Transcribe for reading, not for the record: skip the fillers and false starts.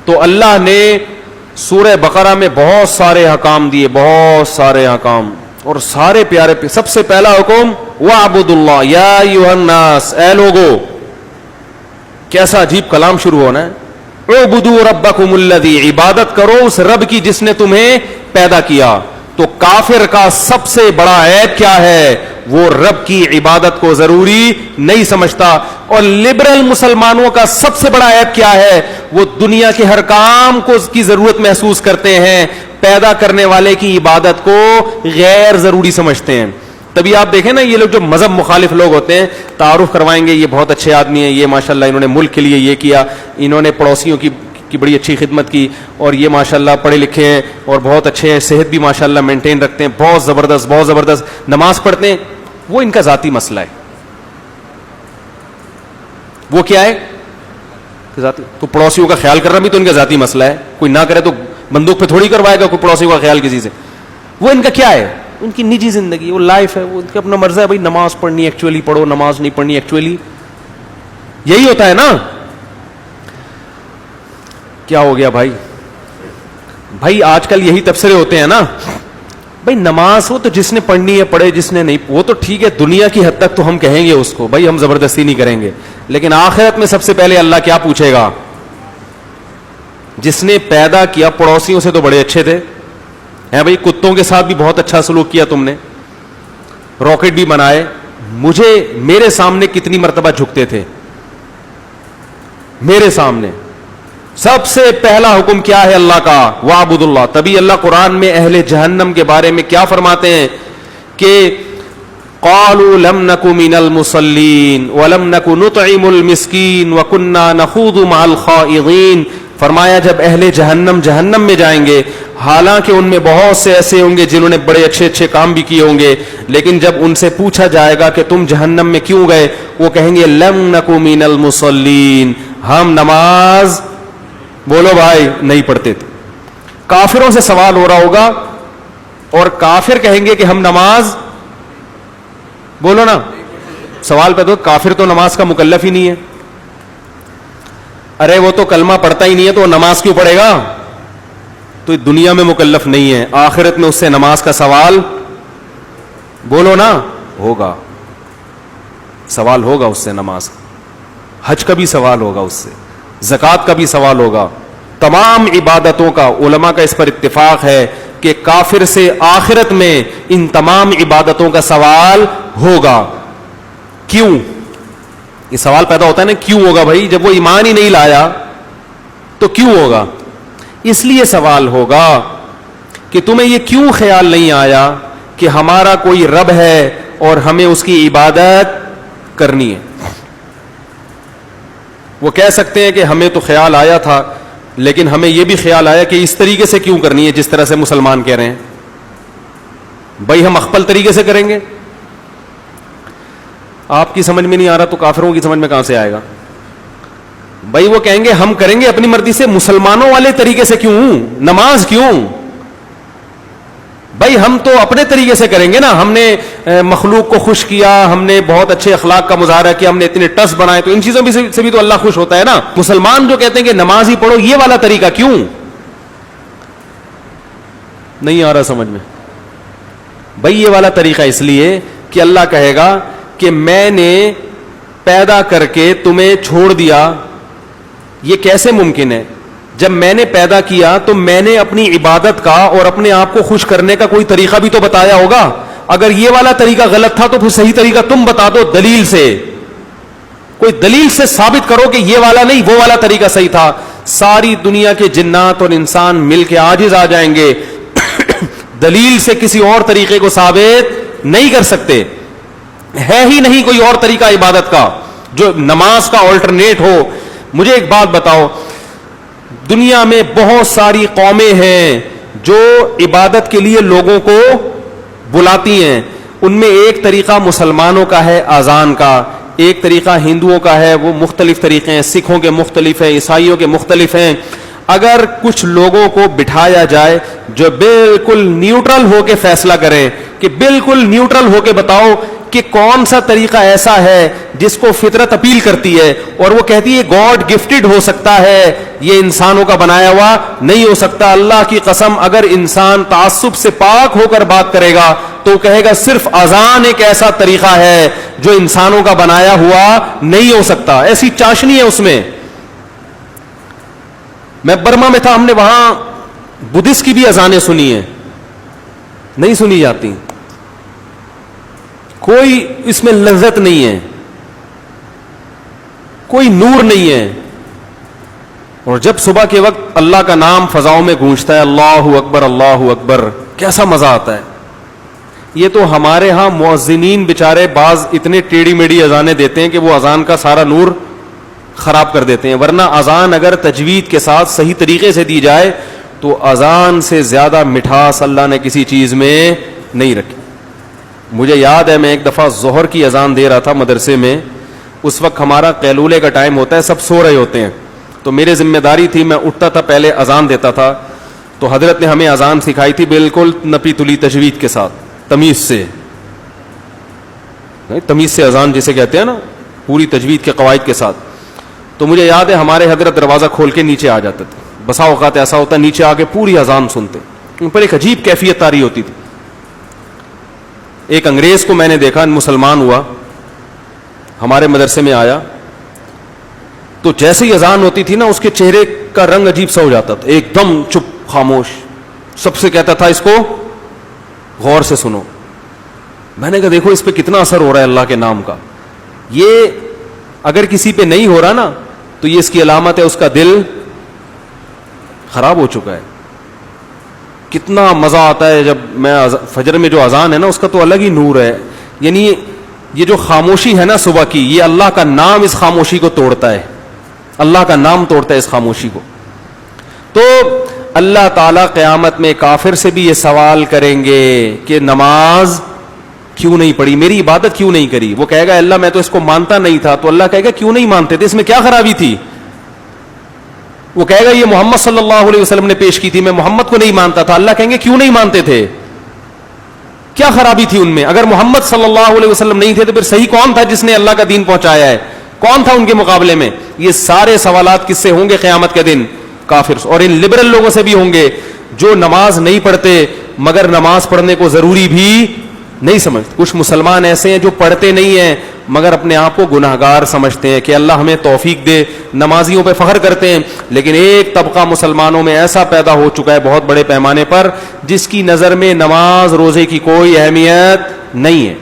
تو اللہ نے سورہ بقرہ میں بہت سارے احکام دیے, بہت سارے احکام, اور سارے پیارے. سب سے پہلا حکم وَاعْبُدُوا اللَّهَ يَا أَيُّهَا النَّاسِ, اے لوگو. کیسا عجیب کلام شروع ہونا ہے. اعبدوا ربکم الذی, عبادت کرو اس رب کی جس نے تمہیں پیدا کیا. تو کافر کا سب سے بڑا عیب کیا ہے؟ وہ رب کی عبادت کو ضروری نہیں سمجھتا. اور لبرل مسلمانوں کا سب سے بڑا عیب کیا ہے؟ وہ دنیا کے ہر کام کو اس کی ضرورت محسوس کرتے ہیں, پیدا کرنے والے کی عبادت کو غیر ضروری سمجھتے ہیں. تبھی آپ دیکھیں نا, یہ لوگ جو مذہب مخالف لوگ ہوتے ہیں, تعارف کروائیں گے یہ بہت اچھے آدمی ہیں, یہ ماشاءاللہ انہوں نے ملک کے لیے یہ کیا, انہوں نے پڑوسیوں کی بڑی اچھی خدمت کی, اور یہ ماشاءاللہ پڑھے لکھے ہیں اور بہت اچھے ہیں, صحت بھی ماشاءاللہ مینٹین رکھتے ہیں, بہت زبردست بہت زبردست نماز پڑھتے ہیں. وہ ان کا ذاتی مسئلہ ہے. وہ کیا ہے؟ ذاتی. تو پڑوسیوں کا خیال کرنا بھی تو ان کا ذاتی مسئلہ ہے. کوئی نہ کرے تو بندوق پہ تھوڑی کروائے گا کوئی پڑوسیوں کا خیال کسی سے. وہ ان کا کیا ہے؟ ان کی نجی زندگی, وہ لائف ہے, وہ ان کا اپنا مرضی ہے. بھائی نماز پڑھنی ایکچولی پڑھو, نماز نہیں پڑھنی ایکچولی, یہی ہوتا ہے نا. کیا ہو گیا بھائی؟ بھائی آج کل یہی تبصرے ہوتے ہیں نا. بھائی نماز ہو تو جس نے پڑھنی ہے پڑھے, جس نے نہیں, وہ تو ٹھیک ہے دنیا کی حد تک تو ہم کہیں گے اس کو, بھائی ہم زبردستی نہیں کریں گے. لیکن آخرت میں سب سے پہلے اللہ کیا پوچھے گا؟ جس نے پیدا کیا, پڑوسیوں سے تو بڑے اچھے تھے ہیں بھائی, کتوں کے ساتھ بھی بہت اچھا سلوک کیا تم نے, راکٹ بھی بنائے, مجھے میرے سامنے کتنی مرتبہ جھکتے تھے میرے سامنے. سب سے پہلا حکم کیا ہے اللہ کا؟ وَاعْبُدُوا اللَّهَ. تبھی اللہ قرآن میں اہل جہنم کے بارے میں کیا فرماتے ہیں کہ قَالُوا لَمْ نَكُ مِنَ الْمُصَلِّينَ وَلَمْ نَكُ نُطْعِمُ الْمِسْكِينَ وَكُنَّا نَخُوضُ مَعَ الْخَائِضِينَ. فرمایا جب اہل جہنم میں جائیں گے, حالانکہ ان میں بہت سے ایسے ہوں گے جنہوں نے بڑے اچھے اچھے کام بھی کیے ہوں گے, لیکن جب ان سے پوچھا جائے گا کہ تم جہنم میں کیوں گئے, وہ کہیں گے لَمْ نَكُ مِنَ الْمُصَلِّينَ, ہم نماز بولو بھائی نہیں پڑھتے تھے. کافروں سے سوال ہو رہا ہوگا اور کافر کہیں گے کہ ہم نماز, بولو نا, سوال پہ تو کافر تو نماز کا مکلف ہی نہیں ہے. ارے وہ تو کلمہ پڑھتا ہی نہیں ہے تو نماز کیوں پڑھے گا؟ تو دنیا میں مکلف نہیں ہے, آخرت میں اس سے نماز کا سوال, بولو نا, ہوگا. سوال ہوگا اس سے نماز کا, حج کا بھی سوال ہوگا اس سے, زکوٰۃ کا بھی سوال ہوگا. تمام عبادتوں کا علماء کا اس پر اتفاق ہے کہ کافر سے آخرت میں ان تمام عبادتوں کا سوال ہوگا. کیوں؟ یہ سوال پیدا ہوتا ہے نا, کیوں ہوگا بھائی؟ جب وہ ایمان ہی نہیں لایا تو کیوں ہوگا؟ اس لیے سوال ہوگا کہ تمہیں یہ کیوں خیال نہیں آیا کہ ہمارا کوئی رب ہے اور ہمیں اس کی عبادت کرنی ہے. وہ کہہ سکتے ہیں کہ ہمیں تو خیال آیا تھا, لیکن ہمیں یہ بھی خیال آیا کہ اس طریقے سے کیوں کرنی ہے جس طرح سے مسلمان کہہ رہے ہیں. بھائی ہم اخپل طریقے سے کریں گے, آپ کی سمجھ میں نہیں آ رہا تو کافروں کی سمجھ میں کہاں سے آئے گا؟ بھائی وہ کہیں گے ہم کریں گے اپنی مرضی سے, مسلمانوں والے طریقے سے کیوں, نماز کیوں؟ بھائی ہم تو اپنے طریقے سے کریں گے نا, ہم نے مخلوق کو خوش کیا, ہم نے بہت اچھے اخلاق کا مظاہرہ کیا, ہم نے اتنے ٹس بنائے, تو ان چیزوں سے بھی تو اللہ خوش ہوتا ہے نا. مسلمان جو کہتے ہیں کہ نماز ہی پڑھو, یہ والا طریقہ کیوں نہیں آ رہا سمجھ میں؟ بھائی یہ والا طریقہ اس لیے کہ اللہ کہے گا کہ میں نے پیدا کر کے تمہیں چھوڑ دیا. یہ کیسے ممکن ہے؟ جب میں نے پیدا کیا تو میں نے اپنی عبادت کا اور اپنے آپ کو خوش کرنے کا کوئی طریقہ بھی تو بتایا ہوگا. اگر یہ والا طریقہ غلط تھا تو پھر صحیح طریقہ تم بتا دو, دلیل سے, کوئی دلیل سے ثابت کرو کہ یہ والا نہیں وہ والا طریقہ صحیح تھا. ساری دنیا کے جنات اور انسان مل کے عاجز آ جائیں گے, دلیل سے کسی اور طریقے کو ثابت نہیں کر سکتے. ہے ہی نہیں کوئی اور طریقہ عبادت کا جو نماز کا آلٹرنیٹ ہو. مجھے ایک بات بتاؤ, دنیا میں بہت ساری قومیں ہیں جو عبادت کے لیے لوگوں کو بلاتی ہیں. ان میں ایک طریقہ مسلمانوں کا ہے اذان کا, ایک طریقہ ہندوؤں کا ہے, وہ مختلف طریقے ہیں, سکھوں کے مختلف ہیں, عیسائیوں کے مختلف ہیں. اگر کچھ لوگوں کو بٹھایا جائے جو بالکل نیوٹرل ہو کے فیصلہ کریں کہ بالکل نیوٹرل ہو کے بتاؤ کہ کون سا طریقہ ایسا ہے جس کو فطرت اپیل کرتی ہے اور وہ کہتی ہے گاڈ گفٹڈ ہو سکتا ہے، یہ انسانوں کا بنایا ہوا نہیں ہو سکتا. اللہ کی قسم اگر انسان تعصب سے پاک ہو کر بات کرے گا تو کہے گا صرف اذان ایک ایسا طریقہ ہے جو انسانوں کا بنایا ہوا نہیں ہو سکتا. ایسی چاشنی ہے اس میں. میں برما میں تھا، ہم نے وہاں بدھسٹ کی بھی اذانیں سنی ہیں، نہیں سنی جاتی، کوئی اس میں لذت نہیں ہے، کوئی نور نہیں ہے. اور جب صبح کے وقت اللہ کا نام فضاؤں میں گونجتا ہے، اللہ اکبر اللہ اکبر، کیسا مزہ آتا ہے. یہ تو ہمارے ہاں مؤذنین بےچارے بعض اتنے ٹیڑھی میڑھی اذانیں دیتے ہیں کہ وہ اذان کا سارا نور خراب کر دیتے ہیں. ورنہ اذان اگر تجوید کے ساتھ صحیح طریقے سے دی جائے تو اذان سے زیادہ مٹھاس اللہ نے کسی چیز میں نہیں رکھی. مجھے یاد ہے میں ایک دفعہ ظہر کی اذان دے رہا تھا مدرسے میں. اس وقت ہمارا قیلولے کا ٹائم ہوتا ہے، سب سو رہے ہوتے ہیں، تو میرے ذمہ داری تھی میں اٹھتا تھا پہلے اذان دیتا تھا. تو حضرت نے ہمیں اذان سکھائی تھی بالکل نپی تلی تجوید کے ساتھ، تمیز سے. تمیز سے اذان جسے کہتے ہیں نا، پوری تجوید کے قواعد کے ساتھ. تو مجھے یاد ہے ہمارے حضرت دروازہ کھول کے نیچے آ جاتے تھے. بسا اوقات ایسا ہوتا ہے نیچے آ کے پوری اذان سنتے، ان پر ایک عجیب کیفیت طاری ہوتی تھی. ایک انگریز کو میں نے دیکھا، مسلمان ہوا، ہمارے مدرسے میں آیا، تو جیسے ہی اذان ہوتی تھی نا اس کے چہرے کا رنگ عجیب سا ہو جاتا تھا، ایک دم چپ خاموش. سب سے کہتا تھا اس کو غور سے سنو. میں نے کہا دیکھو اس پہ کتنا اثر ہو رہا ہے اللہ کے نام کا. یہ اگر کسی پہ نہیں ہو رہا نا تو یہ اس کی علامت ہے اس کا دل خراب ہو چکا ہے. کتنا مزہ آتا ہے جب میں فجر میں جو اذان ہے نا اس کا تو الگ ہی نور ہے. یعنی یہ جو خاموشی ہے نا صبح کی، یہ اللہ کا نام اس خاموشی کو توڑتا ہے، اللہ کا نام توڑتا ہے اس خاموشی کو. تو اللہ تعالیٰ قیامت میں کافر سے بھی یہ سوال کریں گے کہ نماز کیوں نہیں پڑھی، میری عبادت کیوں نہیں کری. وہ کہے گا اللہ میں تو اس کو مانتا نہیں تھا. تو اللہ کہے گا کیوں نہیں مانتے تھے، اس میں کیا خرابی تھی. وہ کہے گا یہ محمد صلی اللہ علیہ وسلم نے پیش کی تھی، میں محمد کو نہیں مانتا تھا. اللہ کہیں گے کیوں نہیں مانتے تھے، کیا خرابی تھی ان میں. اگر محمد صلی اللہ علیہ وسلم نہیں تھے تو پھر صحیح کون تھا جس نے اللہ کا دین پہنچایا ہے، کون تھا ان کے مقابلے میں. یہ سارے سوالات کس سے ہوں گے قیامت کے دن؟ کافر. اور ان لبرل لوگوں سے بھی ہوں گے جو نماز نہیں پڑھتے مگر نماز پڑھنے کو ضروری بھی نہیں سمجھتے. کچھ مسلمان ایسے ہیں جو پڑھتے نہیں ہیں مگر اپنے آپ کو گناہگار سمجھتے ہیں کہ اللہ ہمیں توفیق دے، نمازیوں پہ فخر کرتے ہیں. لیکن ایک طبقہ مسلمانوں میں ایسا پیدا ہو چکا ہے بہت بڑے پیمانے پر جس کی نظر میں نماز روزے کی کوئی اہمیت نہیں ہے.